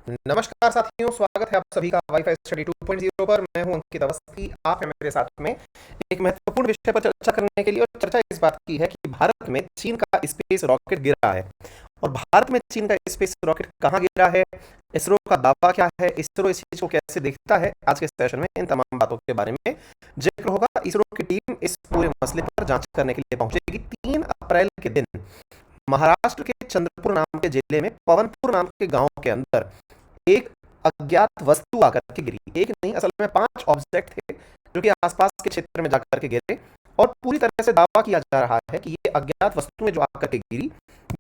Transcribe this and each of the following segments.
नमस्कार साथियों, स्वागत है आप सभी का वाईफाई स्टडी 2.0 पर। मैं हूं अंकित अवस्थी, आप हैं मेरे साथ में एक महत्वपूर्ण विषय पर चर्चा करने के लिए। और चर्चा इस बात की है कि भारत में चीन का स्पेस रॉकेट गिरा है। और भारत में चीन का स्पेस रॉकेट कहाँ गिरा है, इसरो का दावा क्या है, इसरो इस चीज को कैसे देखता है, आज के सेशन में इन तमाम बातों के बारे में जिक्र होगा। इसरो की टीम इस पूरे मसले पर जांच करने के लिए पहुंचेगी 3 अप्रैल के दिन महाराष्ट्र के चंद्रपुर नाम के जिले में पवनपुर नाम के गांव के अंदर एक अज्ञात वस्तु आकर के गिरी। एक नहीं, असल में 5 ऑब्जेक्ट थे जो कि आसपास के क्षेत्र में जाकर के गिरे। और पूरी तरह से दावा किया जा रहा है कि ये अज्ञात वस्तुएं जो आकर के गिरी,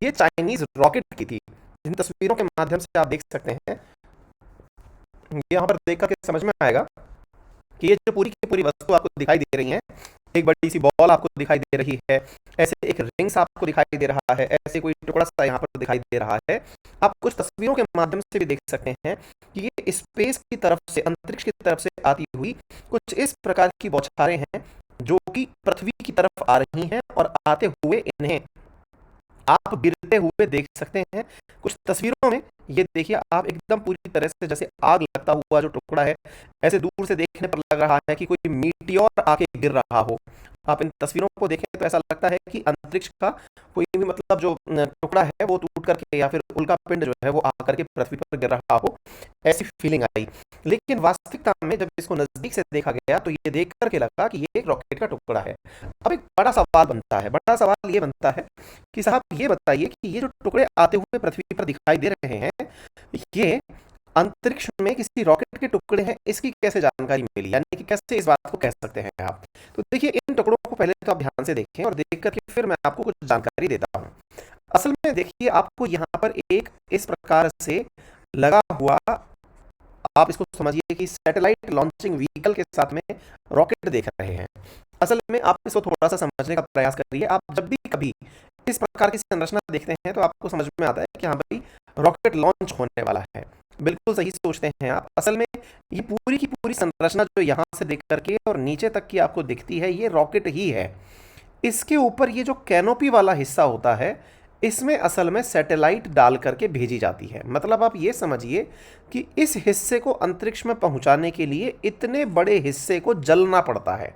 ये चाइनीज रॉकेट की थी। जिन तस्वीरों के माध्यम से आप देख सकते हैं, ये यहाँ पर देख करके समझ में आएगा कि ये जो पूरी की पूरी वस्तु आपको दिखाई दे रही है, एक बड़ी सी बॉल आपको दिखाई दे रही है, ऐसे एक रिंग्स आपको दिखाई दे रहा है, ऐसे कोई टुकड़ा सा यहाँ पर दिखाई दे रहा है। आप कुछ तस्वीरों के माध्यम से भी देख सकते हैं कि ये स्पेस की तरफ से, अंतरिक्ष की तरफ से आती हुई कुछ इस प्रकार की बौछारें हैं जो कि पृथ्वी की तरफ आ रही हैं, और आते हुए इन्हें आप गिरते हुए देख सकते हैं कुछ तस्वीरों में। ये देखिए आप, एकदम पूरी तरह से जैसे आग लगता हुआ जो टुकड़ा है, ऐसे दूर से देखने पर लग रहा है कि कोई मीटियोर आके गिर रहा हो। आप इन तस्वीरों को देखें तो ऐसा लगता है कि अंतरिक्ष का कोई भी मतलब जो टुकड़ा है वो टूट करके, या फिर उल्का पिंड जो है वो आकर के पृथ्वी पर गिर रहा हो, ऐसी फीलिंग आई। लेकिन वास्तविकता में जब इसको नजदीक से देखा गया तो ये देख करके लगा कि ये एक रॉकेट का टुकड़ा है। अब एक बड़ा सवाल बनता है, बड़ा सवाल ये बनता है कि साहब ये बताइए कि ये जो टुकड़े आते हुए पृथ्वी पर दिखाई दे रहे हैं, ये अंतरिक्ष में किसी रॉकेट के टुकड़े हैं, इसकी कैसे जानकारी मिली, यानी कि कैसे इस बात को कह सकते हैं आप। तो देखिए, इन टुकड़ों को पहले तो आप ध्यान से देखें, और देख करके फिर मैं आपको कुछ जानकारी देता हूँ। असल में देखिए, आपको यहाँ पर एक इस प्रकार से लगा हुआ, आप इसको समझिए कि सैटेलाइट लॉन्चिंग व्हीकल के साथ में रॉकेट देख रहे हैं। असल में आप इसको थोड़ा सा समझने का प्रयास करिए। आप जब भी कभी इस प्रकार की संरचना देखते हैं तो आपको समझ में आता है कि हाँ भाई, रॉकेट लॉन्च होने वाला है। बिल्कुल सही सोचते हैं आप। असल में ये पूरी की पूरी संरचना जो यहाँ से देख करके और नीचे तक की आपको दिखती है, ये रॉकेट ही है। इसके ऊपर ये जो कैनोपी वाला हिस्सा होता है, इसमें असल में सैटेलाइट डाल करके भेजी जाती है। मतलब आप ये समझिए कि इस हिस्से को अंतरिक्ष में पहुंचाने के लिए इतने बड़े हिस्से को जलना पड़ता है।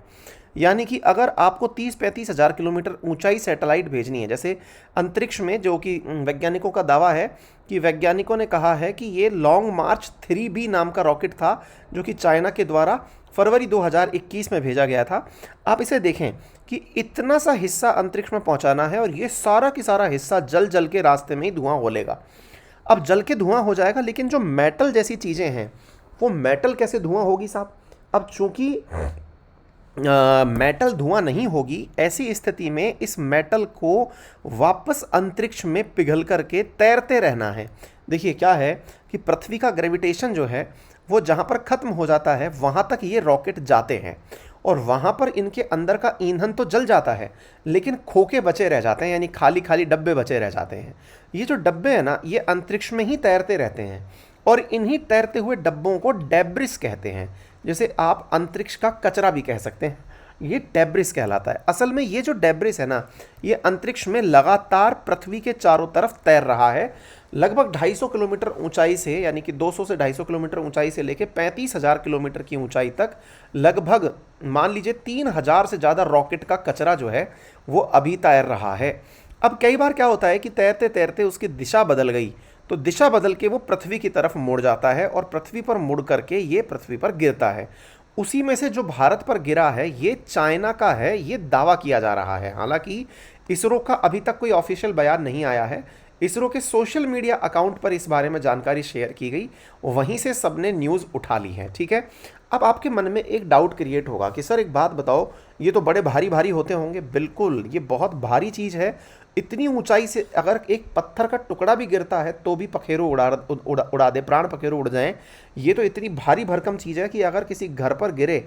यानी कि अगर आपको 30-35 हज़ार किलोमीटर ऊंचाई सैटेलाइट भेजनी है, जैसे अंतरिक्ष में जो कि वैज्ञानिकों का दावा है कि वैज्ञानिकों ने कहा है कि ये लॉन्ग मार्च 3B नाम का रॉकेट था जो कि चाइना के द्वारा फरवरी 2021 में भेजा गया था। आप इसे देखें कि इतना सा हिस्सा अंतरिक्ष में पहुंचाना है, और ये सारा की सारा हिस्सा जल जल के रास्ते में ही धुआं होलेगा। अब जल के धुआं हो जाएगा, लेकिन जो मेटल जैसी चीज़ें हैं, वो मेटल कैसे धुआं होगी साहब। अब चूंकि मेटल धुआं नहीं होगी, ऐसी स्थिति में इस मेटल को वापस अंतरिक्ष में पिघल करके तैरते रहना है। देखिए क्या है कि पृथ्वी का ग्रेविटेशन जो है वो जहाँ पर ख़त्म हो जाता है वहाँ तक ये रॉकेट जाते हैं, और वहाँ पर इनके अंदर का ईंधन तो जल जाता है, लेकिन खोखे बचे रह जाते हैं, यानी खाली खाली डब्बे बचे रह जाते हैं। ये जो डब्बे हैं ना, ये अंतरिक्ष में ही तैरते रहते हैं, और इन्हीं तैरते हुए डब्बों को डेब्रिस कहते हैं। जैसे आप अंतरिक्ष का कचरा भी कह सकते हैं, ये डेब्रिस कहलाता है। असल में ये जो डेब्रिस है ना, ये अंतरिक्ष में लगातार पृथ्वी के चारों तरफ तैर रहा है, लगभग 250 किलोमीटर ऊंचाई से, यानी कि 200 से 250 किलोमीटर ऊंचाई से लेकर 35,000 किलोमीटर की ऊंचाई तक। लगभग मान लीजिए 3,000 से ज़्यादा रॉकेट का कचरा जो है वो अभी तैर रहा है। अब कई बार क्या होता है कि तैरते तैरते उसकी दिशा बदल गई, तो दिशा बदल के वो पृथ्वी की तरफ मुड़ जाता है, और पृथ्वी पर मुड़ करके ये पृथ्वी पर गिरता है। उसी में से जो भारत पर गिरा है ये चाइना का है, ये दावा किया जा रहा है। हालांकि इसरो का अभी तक कोई ऑफिशियल बयान नहीं आया है। इसरो के सोशल मीडिया अकाउंट पर इस बारे में जानकारी शेयर की गई, वहीं से सबने न्यूज़ उठा ली है। ठीक है। अब आपके मन में एक डाउट क्रिएट होगा कि सर एक बात बताओ, ये तो बड़े भारी भारी होते होंगे। बिल्कुल, ये बहुत भारी चीज़ है। इतनी ऊंचाई से अगर एक पत्थर का टुकड़ा भी गिरता है तो भी पखेरु उड़ा दे, प्राण पखेरु उड़ जाएं। ये तो इतनी भारी भरकम चीज़ है कि अगर किसी घर पर गिरे,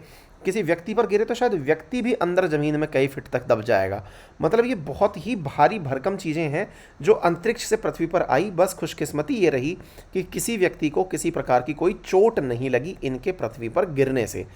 किसी व्यक्ति पर गिरे, तो शायद व्यक्ति भी अंदर ज़मीन में कई फीट तक दब जाएगा। मतलब ये बहुत ही भारी भरकम चीज़ें हैं जो अंतरिक्ष से पृथ्वी पर आई। बस खुशकिस्मती ये रही कि किसी व्यक्ति को किसी प्रकार की कोई चोट नहीं लगी इनके पृथ्वी पर गिरने से।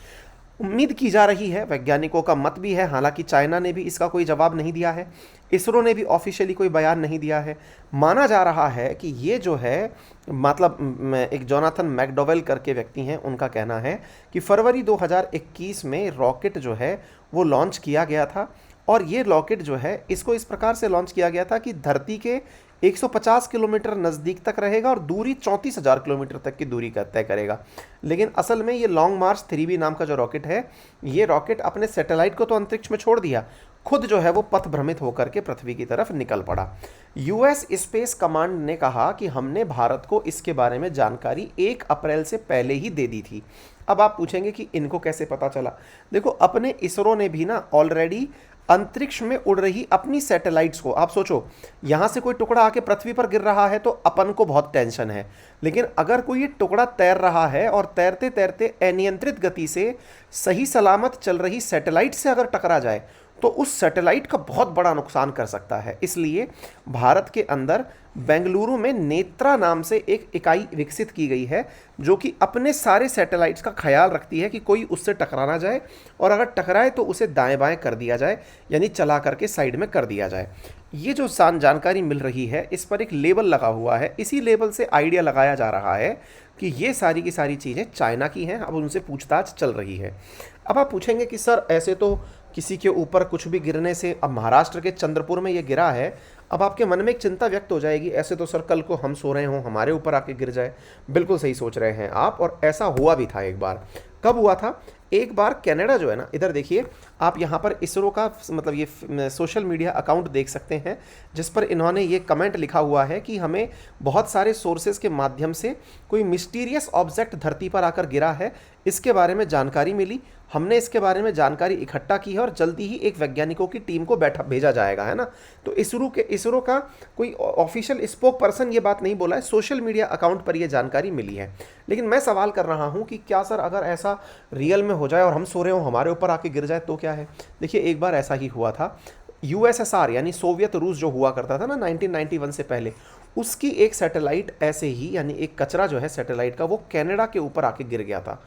उम्मीद की जा रही है, वैज्ञानिकों का मत भी है, हालांकि चाइना ने भी इसका कोई जवाब नहीं दिया है, इसरो ने भी ऑफिशियली कोई बयान नहीं दिया है। माना जा रहा है कि ये जो है, मतलब एक जोनाथन मैकडोवेल करके व्यक्ति हैं, उनका कहना है कि फरवरी 2021 में रॉकेट जो है वो लॉन्च किया गया था। और ये रॉकेट जो है इसको इस प्रकार से लॉन्च किया गया था कि धरती के 150 किलोमीटर नज़दीक तक रहेगा और दूरी 34,000 किलोमीटर तक की दूरी का तय करेगा। लेकिन असल में ये लॉन्ग मार्च 3B नाम का जो रॉकेट है, ये रॉकेट अपने सैटेलाइट को तो अंतरिक्ष में छोड़ दिया, खुद जो है वो पथ भ्रमित होकर के पृथ्वी की तरफ निकल पड़ा। यूएस स्पेस कमांड ने कहा कि हमने भारत को इसके बारे में जानकारी 1 अप्रैल से पहले ही दे दी थी। अब आप पूछेंगे कि इनको कैसे पता चला। देखो, अपने इसरो ने भी ना ऑलरेडी अंतरिक्ष में उड़ रही अपनी सैटेलाइट्स को, आप सोचो, यहां से कोई टुकड़ा आके पृथ्वी पर गिर रहा है तो अपन को बहुत टेंशन है, लेकिन अगर कोई ये टुकड़ा तैर रहा है और तैरते तैरते अनियंत्रित गति से सही सलामत चल रही सैटेलाइट से अगर टकरा जाए तो उस सैटेलाइट का बहुत बड़ा नुकसान कर सकता है। इसलिए भारत के अंदर बेंगलुरु में नेत्रा नाम से एक इकाई विकसित की गई है, जो कि अपने सारे सैटेलाइट्स का ख्याल रखती है कि कोई उससे टकरा ना जाए, और अगर टकराए तो उसे दाएं बाएं कर दिया जाए, यानी चला करके साइड में कर दिया जाए। ये जो जानकारी मिल रही है, इस पर एक लेबल लगा हुआ है। इसी लेबल से आइडिया लगाया जा रहा है कि ये सारी की सारी चीज़ें चाइना की हैं। अब उनसे पूछताछ चल रही है। अब आप पूछेंगे कि सर, ऐसे तो किसी के ऊपर कुछ भी गिरने से, अब महाराष्ट्र के चंद्रपुर में ये गिरा है, अब आपके मन में एक चिंता व्यक्त हो जाएगी, ऐसे तो सर कल को हम सो रहे हों, हमारे ऊपर आके गिर जाए। बिल्कुल सही सोच रहे हैं आप, और ऐसा हुआ भी था एक बार। कब हुआ था? एक बार कनाडा जो है ना, इधर देखिए आप, यहाँ पर इसरो का मतलब ये सोशल मीडिया अकाउंट देख सकते हैं, जिस पर इन्होंने ये कमेंट लिखा हुआ है कि हमें बहुत सारे सोर्सेज के माध्यम से कोई मिस्टीरियस ऑब्जेक्ट धरती पर आकर गिरा है, इसके बारे में जानकारी मिली, हमने इसके बारे में जानकारी इकट्ठा की है और जल्दी ही एक वैज्ञानिकों की टीम को भेजा जाएगा, है ना। तो इसरो का कोई ऑफिशियल स्पोक पर्सन ये बात नहीं बोला है, सोशल मीडिया अकाउंट पर ये जानकारी मिली है। लेकिन मैं सवाल कर रहा हूँ कि क्या सर, अगर ऐसा रियल में हो जाए और हम सो रहे हो, हमारे ऊपर आके गिर जाए तो क्या है? देखिए, एक बार ऐसा ही हुआ था। यूएसएसआर यानी सोवियत रूस जो हुआ करता था ना 1991 से पहले, उसकी एक सैटेलाइट ऐसे ही, यानी एक कचरा जो है सैटेलाइट का, वो कनाडा के ऊपर आके गिर गया था।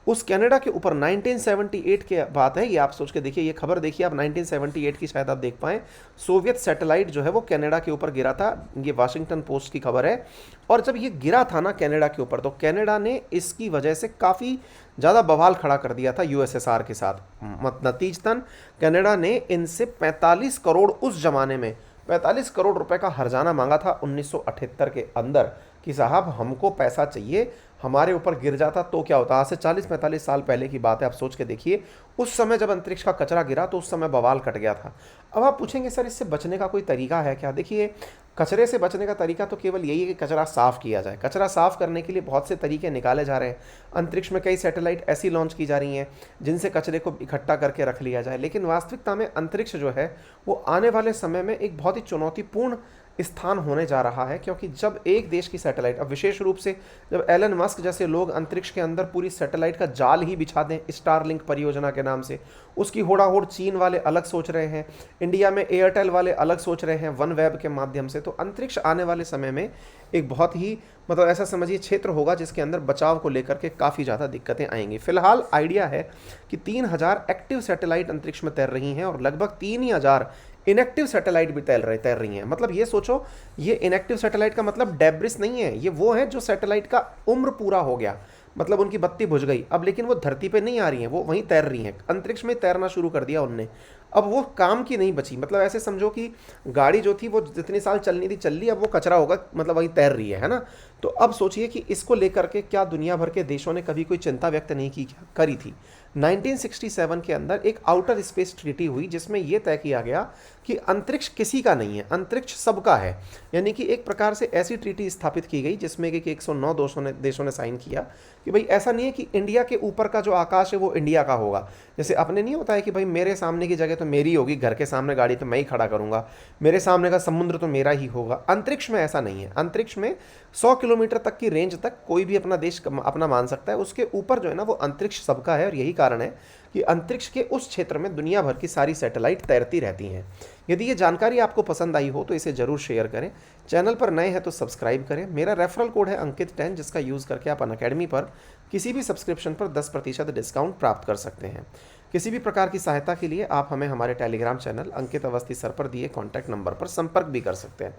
उस कनाडा के ऊपर 1978 के बात है ये, आप सोच के देखिए, ये खबर देखिए आप, 1978 की शायद आप देख पाएँ। सोवियत सैटेलाइट जो है वो कनाडा के ऊपर गिरा था, ये वाशिंगटन पोस्ट की खबर है। और जब ये गिरा था ना कनाडा के ऊपर, तो कनाडा ने इसकी वजह से काफ़ी ज़्यादा बवाल खड़ा कर दिया था यूएसएसआर के साथ। नतीजतन कनाडा ने इनसे 45 करोड़, उस जमाने में 45 करोड़ रुपए का हर्जाना मांगा था 1978 के अंदर, कि साहब हमको पैसा चाहिए, हमारे ऊपर गिर जाता तो क्या होता। आज से 40-45 साल पहले की बात है, आप सोच के देखिए, उस समय जब अंतरिक्ष का कचरा गिरा तो उस समय बवाल कट गया था। अब आप पूछेंगे सर, इससे बचने का कोई तरीका है क्या? देखिए, कचरे से बचने का तरीका तो केवल यही है कि कचरा साफ़ किया जाए। कचरा साफ़ करने के लिए बहुत से तरीके निकाले जा रहे हैं। अंतरिक्ष में कई सैटेलाइट ऐसी लॉन्च की जा रही हैं जिनसे कचरे को इकट्ठा करके रख लिया जाए, लेकिन वास्तविकता में अंतरिक्ष जो है वो आने वाले समय में एक बहुत ही चुनौतीपूर्ण स्थान होने जा रहा है। क्योंकि जब एक देश की सैटेलाइट, अब विशेष रूप से जब एलन मस्क जैसे लोग अंतरिक्ष के अंदर पूरी सैटेलाइट का जाल ही बिछा दें स्टारलिंक परियोजना के नाम से, उसकी होड़ाहोड़ चीन वाले अलग सोच रहे हैं, इंडिया में एयरटेल वाले अलग सोच रहे हैं वन वेब के माध्यम से, तो अंतरिक्ष आने वाले समय में एक बहुत ही, मतलब ऐसा समझिए, क्षेत्र होगा जिसके अंदर बचाव को लेकर के काफ़ी ज़्यादा दिक्कतें आएंगी। फिलहाल आइडिया है कि 3000 एक्टिव सैटेलाइट अंतरिक्ष में तैर रही हैं और लगभग 3000 इनएक्टिव सैटेलाइट भी तैर रही हैं। मतलब ये सोचो, ये इनएक्टिव सैटेलाइट का मतलब डेब्रिस नहीं है, ये वो है जो सैटेलाइट का उम्र पूरा हो गया, मतलब उनकी बत्ती बुझ गई अब, लेकिन वो धरती पे नहीं आ रही हैं, वो वहीं तैर रही हैं, अंतरिक्ष में तैरना शुरू कर दिया उनने। अब वो काम की नहीं बची, मतलब ऐसे समझो कि गाड़ी जो थी वो जितने साल चलनी थी चल ली, अब वो कचरा होगा, मतलब वहीं तैर रही है ना। तो अब सोचिए कि इसको लेकर के क्या दुनिया भर के देशों ने कभी कोई चिंता व्यक्त नहीं की, करी थी। 1967 के अंदर एक आउटर स्पेस ट्रीटी हुई जिसमें यह तय किया गया कि अंतरिक्ष किसी का नहीं है, अंतरिक्ष सबका है। यानी कि एक प्रकार से ऐसी ट्रीटी स्थापित की गई जिसमें कि 109 देशों ने साइन किया कि भाई ऐसा नहीं है कि इंडिया के ऊपर का जो आकाश है वो इंडिया का होगा। जैसे अपने नहीं होता है कि भाई मेरे सामने की जगह तो मेरी होगी, घर के सामने गाड़ी तो मैं ही खड़ा करूँगा, मेरे सामने का समुद्र तो मेरा ही होगा। अंतरिक्ष में ऐसा नहीं है। अंतरिक्ष में 100 किलोमीटर तक की रेंज तक कोई भी अपना देश अपना मान सकता है। उसके ऊपर जो है ना वो अंतरिक्ष सबका है, और यही कारण है कि अंतरिक्ष के उस क्षेत्र में दुनिया भर की सारी सैटेलाइट तैरती रहती हैं। यदि ये जानकारी आपको पसंद आई हो तो इसे ज़रूर शेयर करें। चैनल पर नए हैं तो सब्सक्राइब करें। मेरा रेफरल कोड है अंकित10, जिसका यूज़ करके आप अनअकैडमी पर किसी भी सब्सक्रिप्शन पर 10% डिस्काउंट प्राप्त कर सकते हैं। किसी भी प्रकार की सहायता के लिए आप हमें हमारे टेलीग्राम चैनल अंकित अवस्थी सर पर दिए कॉन्टैक्ट नंबर पर संपर्क भी कर सकते हैं।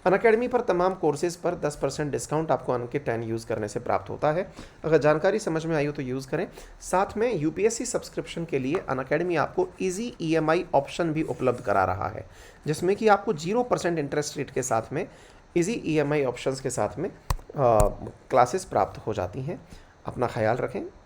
अनअकैडमी पर तमाम कोर्सेज पर 10% डिस्काउंट आपको अंकित10 यूज़ करने से प्राप्त होता है। अगर जानकारी समझ में आई हो तो यूज़ करें। साथ में यूपीएससी सब्सक्रिप्शन के लिए अनअकैडमी आपको ईजी ईएमआई ऑप्शन भी उपलब्ध करा रहा है, जिसमें कि आपको 0% इंटरेस्ट रेट के साथ में ईजी ईएमआई ऑप्शंस के साथ में क्लासेस प्राप्त हो जाती हैं। अपना ख्याल रखें।